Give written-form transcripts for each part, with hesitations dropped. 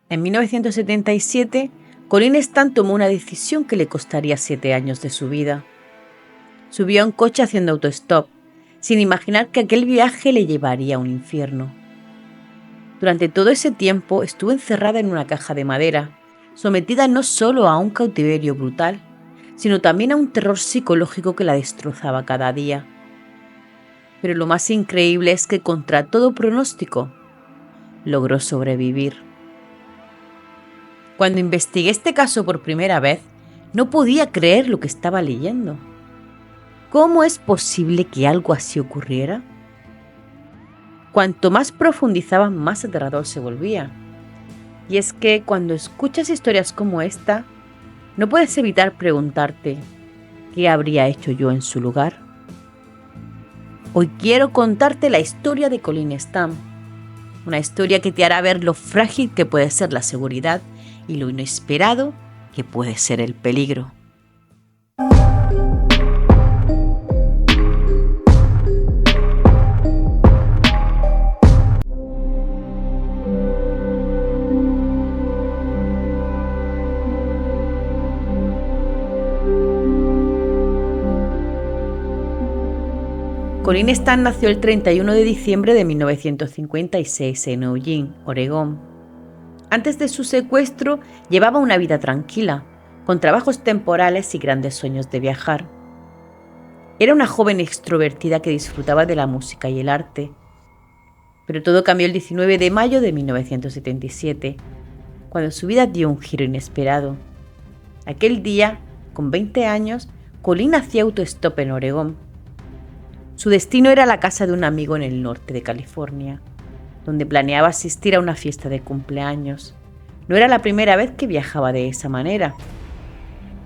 En 1977, Colin Stan tomó una decisión que le costaría 7 años de su vida. Subió a un coche haciendo autostop, sin imaginar que aquel viaje le llevaría a un infierno. Durante todo ese tiempo estuvo encerrada en una caja de madera, sometida no solo a un cautiverio brutal, sino también a un terror psicológico que la destrozaba cada día. Pero lo más increíble es que contra todo pronóstico, logró sobrevivir. Cuando investigué este caso por primera vez, no podía creer lo que estaba leyendo. ¿Cómo es posible que algo así ocurriera? Cuanto más profundizaba, más aterrador se volvía. Y es que cuando escuchas historias como esta, no puedes evitar preguntarte, ¿qué habría hecho yo en su lugar? Hoy quiero contarte la historia de Colin Stan, una historia que te hará ver lo frágil que puede ser la seguridad y lo inesperado que puede ser el peligro. Colin Stan nació el 31 de diciembre de 1956 en Eugene, Oregón. Antes de su secuestro, llevaba una vida tranquila, con trabajos temporales y grandes sueños de viajar. Era una joven extrovertida que disfrutaba de la música y el arte. Pero todo cambió el 19 de mayo de 1977, cuando su vida dio un giro inesperado. Aquel día, con 20 años, Colin hacía autostop en Oregón. Su destino era la casa de un amigo en el norte de California, donde planeaba asistir a una fiesta de cumpleaños. No era la primera vez que viajaba de esa manera.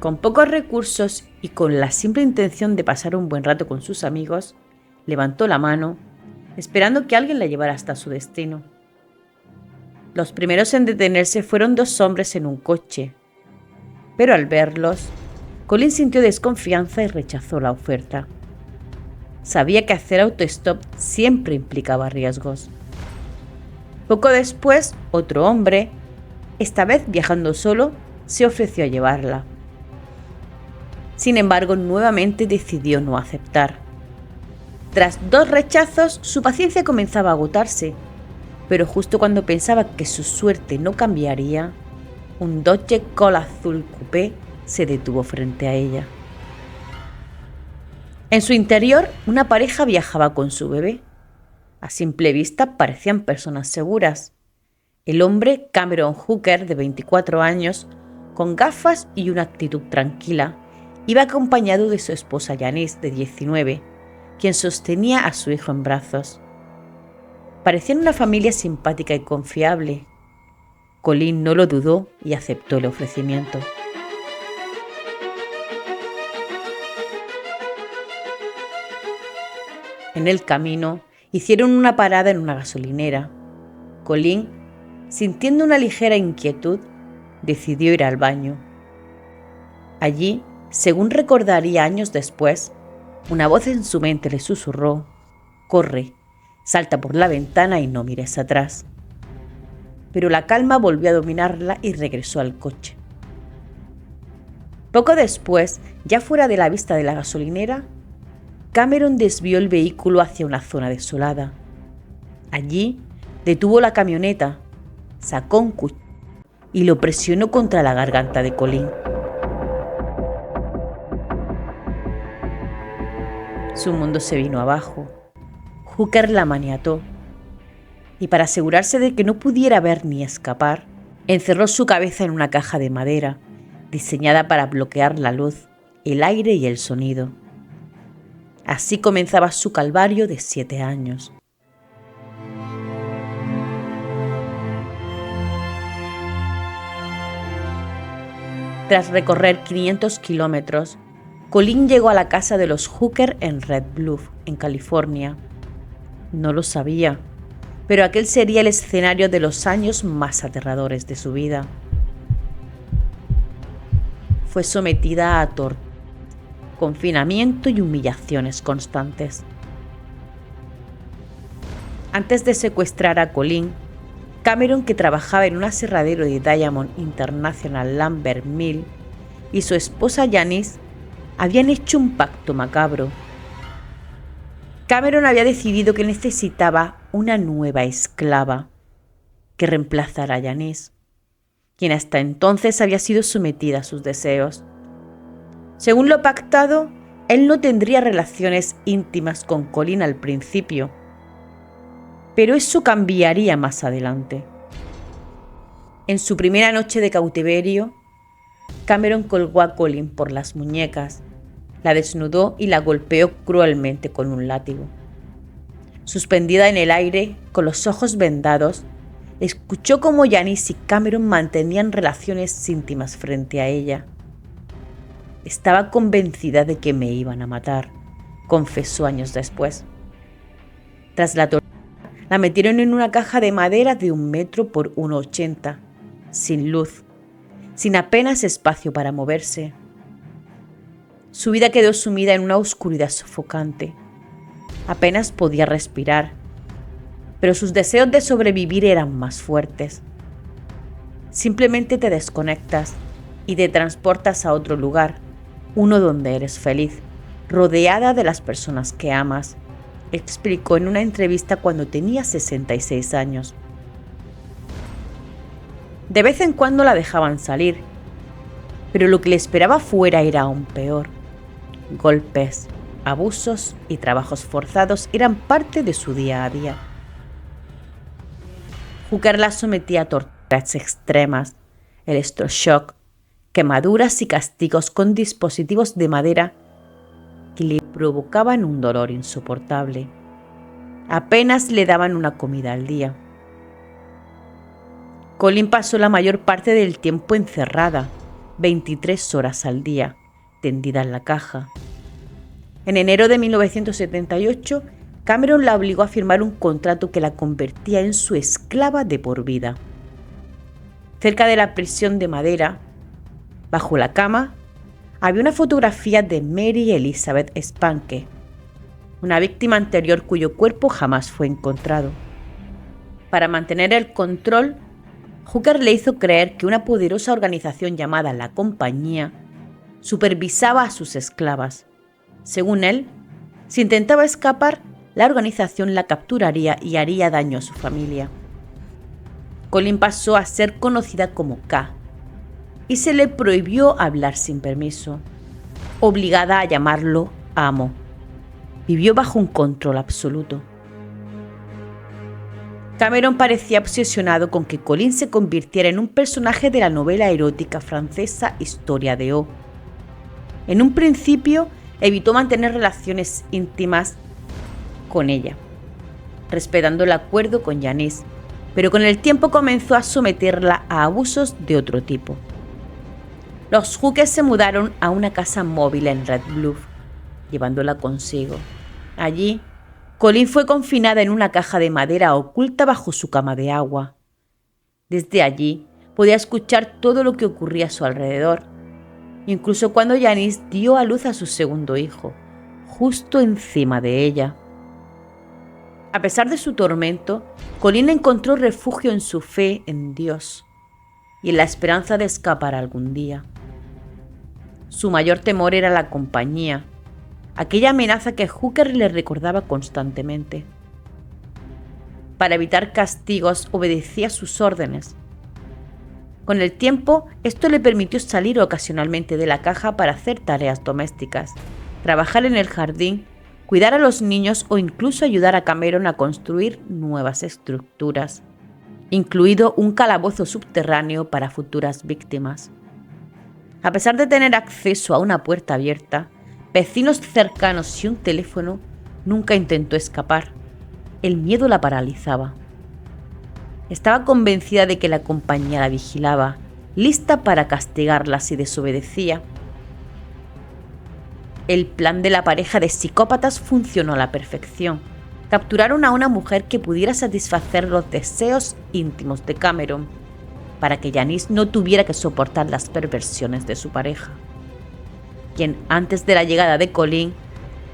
Con pocos recursos y con la simple intención de pasar un buen rato con sus amigos, levantó la mano, esperando que alguien la llevara hasta su destino. Los primeros en detenerse fueron 2 hombres en un coche, pero al verlos, Colin sintió desconfianza y rechazó la oferta. Sabía que hacer autostop siempre implicaba riesgos. Poco después, otro hombre, esta vez viajando solo, se ofreció a llevarla. Sin embargo, nuevamente decidió no aceptar. Tras 2 rechazos, su paciencia comenzaba a agotarse, pero justo cuando pensaba que su suerte no cambiaría, un Dodge Colt azul coupé se detuvo frente a ella. En su interior, una pareja viajaba con su bebé. A simple vista parecían personas seguras. El hombre, Cameron Hooker, de 24 años, con gafas y una actitud tranquila, iba acompañado de su esposa Janice, de 19, quien sostenía a su hijo en brazos. Parecían una familia simpática y confiable. Colin no lo dudó y aceptó el ofrecimiento. En el camino, hicieron una parada en una gasolinera. Colin, sintiendo una ligera inquietud, decidió ir al baño. Allí, según recordaría años después, una voz en su mente le susurró: «Corre, salta por la ventana y no mires atrás». Pero la calma volvió a dominarla y regresó al coche. Poco después, ya fuera de la vista de la gasolinera, Cameron desvió el vehículo hacia una zona desolada. Allí, detuvo la camioneta, sacó un cuchillo y lo presionó contra la garganta de Colin. Su mundo se vino abajo. Hooker la maniató y, para asegurarse de que no pudiera ver ni escapar, encerró su cabeza en una caja de madera diseñada para bloquear la luz, el aire y el sonido. Así comenzaba su calvario de 7 años. Tras recorrer 500 kilómetros, Colin llegó a la casa de los Hooker en Red Bluff, en California. No lo sabía, pero aquel sería el escenario de los años más aterradores de su vida. Fue sometida a tortura, confinamiento y humillaciones constantes. Antes de secuestrar a Colin, Cameron, que trabajaba en un aserradero de Diamond International Lumber Mill, y su esposa Janice habían hecho un pacto macabro. Cameron había decidido que necesitaba una nueva esclava que reemplazara a Janice, quien hasta entonces había sido sometida a sus deseos. Según lo pactado, él no tendría relaciones íntimas con Colleen al principio, pero eso cambiaría más adelante. En su primera noche de cautiverio, Cameron colgó a Colleen por las muñecas, la desnudó y la golpeó cruelmente con un látigo. Suspendida en el aire, con los ojos vendados, escuchó cómo Janice y Cameron mantenían relaciones íntimas frente a ella. Estaba convencida de que me iban a matar, confesó años después. Tras la tortura, la metieron en una caja de madera de 1 metro por 1,80, sin luz, sin apenas espacio para moverse. Su vida quedó sumida en una oscuridad sofocante. Apenas podía respirar, pero sus deseos de sobrevivir eran más fuertes. Simplemente te desconectas y te transportas a otro lugar, uno donde eres feliz, rodeada de las personas que amas, explicó en una entrevista cuando tenía 66 años. De vez en cuando la dejaban salir, pero lo que le esperaba fuera era aún peor. Golpes, abusos y trabajos forzados eran parte de su día a día. Hooker la sometía a torturas extremas, electroshock, quemaduras y castigos con dispositivos de madera que le provocaban un dolor insoportable. Apenas le daban una comida al día. Colleen pasó la mayor parte del tiempo encerrada, 23 horas al día, tendida en la caja. En enero de 1978, Cameron la obligó a firmar un contrato que la convertía en su esclava de por vida. Cerca de la prisión de madera, bajo la cama, había una fotografía de Mary Elizabeth Spanke, una víctima anterior cuyo cuerpo jamás fue encontrado. Para mantener el control, Hooker le hizo creer que una poderosa organización llamada La Compañía supervisaba a sus esclavas. Según él, si intentaba escapar, la organización la capturaría y haría daño a su familia. Colleen pasó a ser conocida como K y se le prohibió hablar sin permiso, obligada a llamarlo amo. Vivió bajo un control absoluto. Cameron parecía obsesionado con que Colleen se convirtiera en un personaje de la novela erótica francesa Historia de O. En un principio, evitó mantener relaciones íntimas con ella, respetando el acuerdo con Janice, pero con el tiempo comenzó a someterla a abusos de otro tipo. Los Hooker se mudaron a una casa móvil en Red Bluff, llevándola consigo. Allí, Colleen fue confinada en una caja de madera oculta bajo su cama de agua. Desde allí, podía escuchar todo lo que ocurría a su alrededor, incluso cuando Janice dio a luz a su segundo hijo, justo encima de ella. A pesar de su tormento, Colleen encontró refugio en su fe en Dios y en la esperanza de escapar algún día. Su mayor temor era la compañía, aquella amenaza que Hooker le recordaba constantemente. Para evitar castigos, obedecía sus órdenes. Con el tiempo, esto le permitió salir ocasionalmente de la caja para hacer tareas domésticas, trabajar en el jardín, cuidar a los niños o incluso ayudar a Cameron a construir nuevas estructuras, incluido un calabozo subterráneo para futuras víctimas. A pesar de tener acceso a una puerta abierta, vecinos cercanos y un teléfono, nunca intentó escapar. El miedo la paralizaba. Estaba convencida de que la compañía la vigilaba, lista para castigarla si desobedecía. El plan de la pareja de psicópatas funcionó a la perfección. Capturaron a una mujer que pudiera satisfacer los deseos íntimos de Cameron, para que Janice no tuviera que soportar las perversiones de su pareja, quien antes de la llegada de Colleen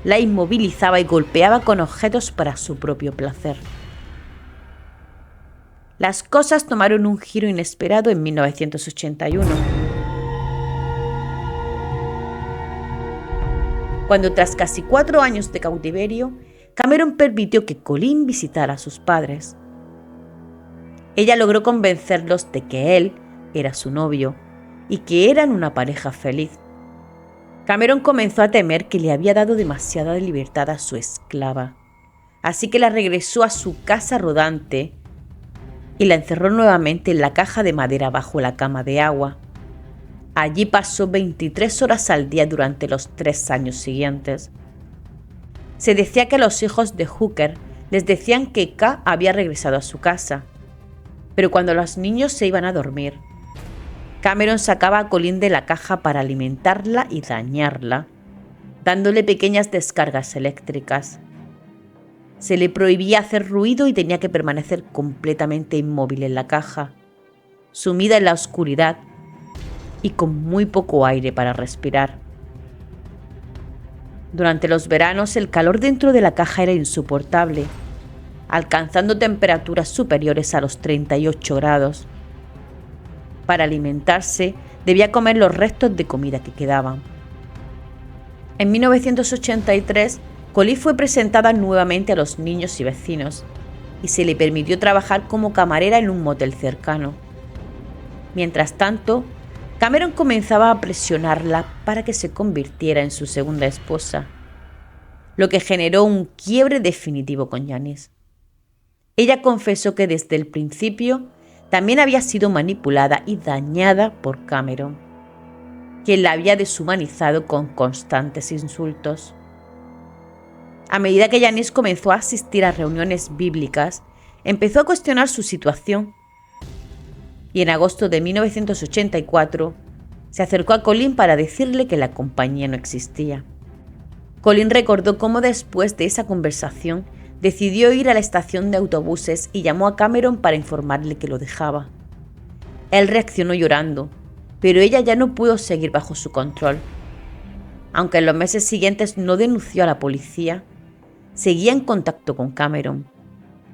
la inmovilizaba y golpeaba con objetos para su propio placer. Las cosas tomaron un giro inesperado en 1981, cuando tras casi 4 años de cautiverio, Cameron permitió que Colin visitara a sus padres. Ella logró convencerlos de que él era su novio y que eran una pareja feliz. Cameron comenzó a temer que le había dado demasiada libertad a su esclava, así que la regresó a su casa rodante y la encerró nuevamente en la caja de madera bajo la cama de agua. Allí pasó 23 horas al día durante los 3 años siguientes. Se decía que los hijos de Hooker les decían que K había regresado a su casa, pero cuando los niños se iban a dormir, Cameron sacaba a Colin de la caja para alimentarla y dañarla, dándole pequeñas descargas eléctricas. Se le prohibía hacer ruido y tenía que permanecer completamente inmóvil en la caja, sumida en la oscuridad y con muy poco aire para respirar. Durante los veranos el calor dentro de la caja era insoportable, alcanzando temperaturas superiores a los 38 grados. Para alimentarse debía comer los restos de comida que quedaban. En 1983, Colin fue presentada nuevamente a los niños y vecinos y se le permitió trabajar como camarera en un motel cercano. Mientras tanto, Cameron comenzaba a presionarla para que se convirtiera en su segunda esposa, lo que generó un quiebre definitivo con Janice. Ella confesó que desde el principio también había sido manipulada y dañada por Cameron, quien la había deshumanizado con constantes insultos. A medida que Janice comenzó a asistir a reuniones bíblicas, empezó a cuestionar su situación y en agosto de 1984 se acercó a Colin para decirle que la compañía no existía. Colin recordó cómo después de esa conversación decidió ir a la estación de autobuses y llamó a Cameron para informarle que lo dejaba. Él reaccionó llorando, pero ella ya no pudo seguir bajo su control. Aunque en los meses siguientes no denunció a la policía, seguía en contacto con Cameron,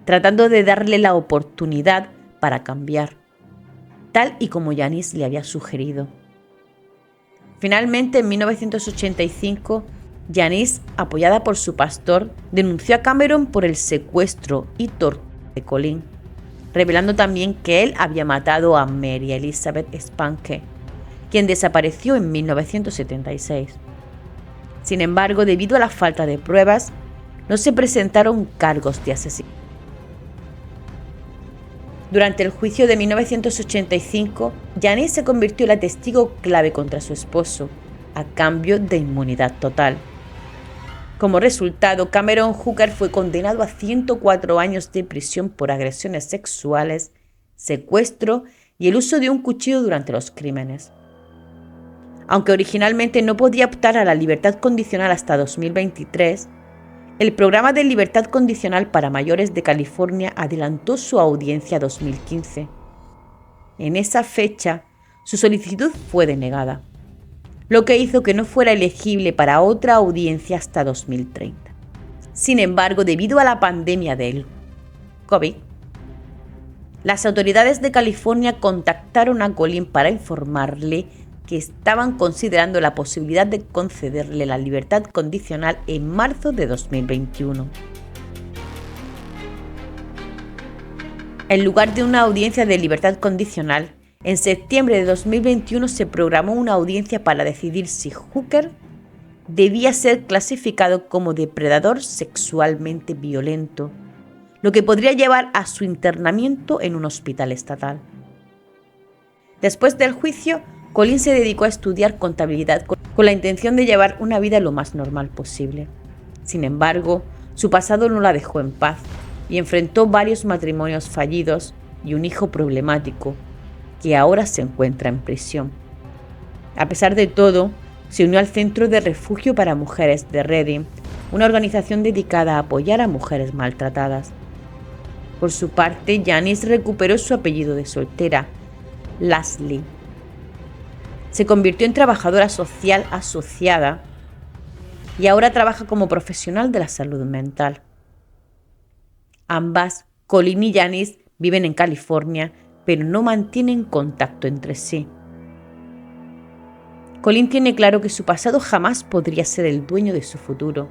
tratando de darle la oportunidad para cambiar, tal y como Janice le había sugerido. Finalmente, en 1985, Janice, apoyada por su pastor, denunció a Cameron por el secuestro y tortura de Colin, revelando también que él había matado a Mary Elizabeth Spanke, quien desapareció en 1976. Sin embargo, debido a la falta de pruebas, no se presentaron cargos de asesinato. Durante el juicio de 1985, Janice se convirtió en la testigo clave contra su esposo, a cambio de inmunidad total. Como resultado, Cameron Hooker fue condenado a 104 años de prisión por agresiones sexuales, secuestro y el uso de un cuchillo durante los crímenes. Aunque originalmente no podía optar a la libertad condicional hasta 2023, el programa de libertad condicional para mayores de California adelantó su audiencia a 2015. En esa fecha, su solicitud fue denegada, lo que hizo que no fuera elegible para otra audiencia hasta 2030. Sin embargo, debido a la pandemia del COVID, las autoridades de California contactaron a Colin para informarle que estaban considerando la posibilidad de concederle la libertad condicional en marzo de 2021. En lugar de una audiencia de libertad condicional, en septiembre de 2021 se programó una audiencia para decidir si Hooker debía ser clasificado como depredador sexualmente violento, lo que podría llevar a su internamiento en un hospital estatal. Después del juicio, Colin se dedicó a estudiar contabilidad con la intención de llevar una vida lo más normal posible. Sin embargo, su pasado no la dejó en paz y enfrentó varios matrimonios fallidos y un hijo problemático, que ahora se encuentra en prisión. A pesar de todo, se unió al Centro de Refugio para Mujeres de Redding, una organización dedicada a apoyar a mujeres maltratadas. Por su parte, Janice recuperó su apellido de soltera, Lasley. Se convirtió en trabajadora social asociada y ahora trabaja como profesional de la salud mental. Ambas, Colin y Janice, Viven en California, pero no mantienen contacto entre sí. Colin tiene claro que su pasado jamás podría ser el dueño de su futuro.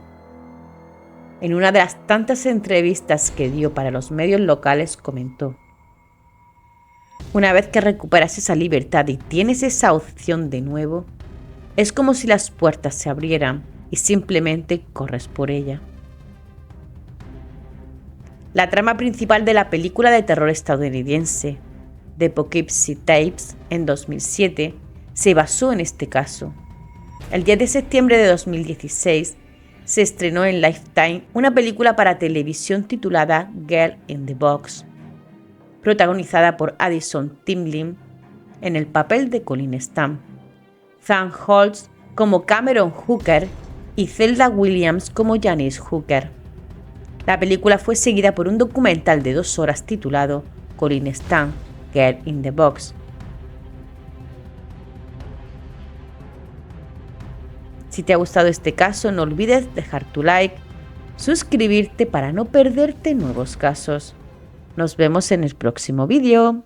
En una de las tantas entrevistas que dio para los medios locales comentó: una vez que recuperas esa libertad y tienes esa opción de nuevo, es como si las puertas se abrieran y simplemente corres por ella. La trama principal de la película de terror estadounidense The Poughkeepsie Tapes en 2007 se basó en este caso. El 10 de septiembre de 2016 se estrenó en Lifetime una película para televisión titulada Girl in the Box, protagonizada por Addison Timlin en el papel de Colin Stam, Sam Holtz como Cameron Hooker y Zelda Williams como Janice Hooker. La película fue seguida por un documental de 2 horas titulado Colin Stam, Girl in the Box. Si te ha gustado este caso, no olvides dejar tu like, suscribirte para no perderte nuevos casos. Nos vemos en el próximo vídeo.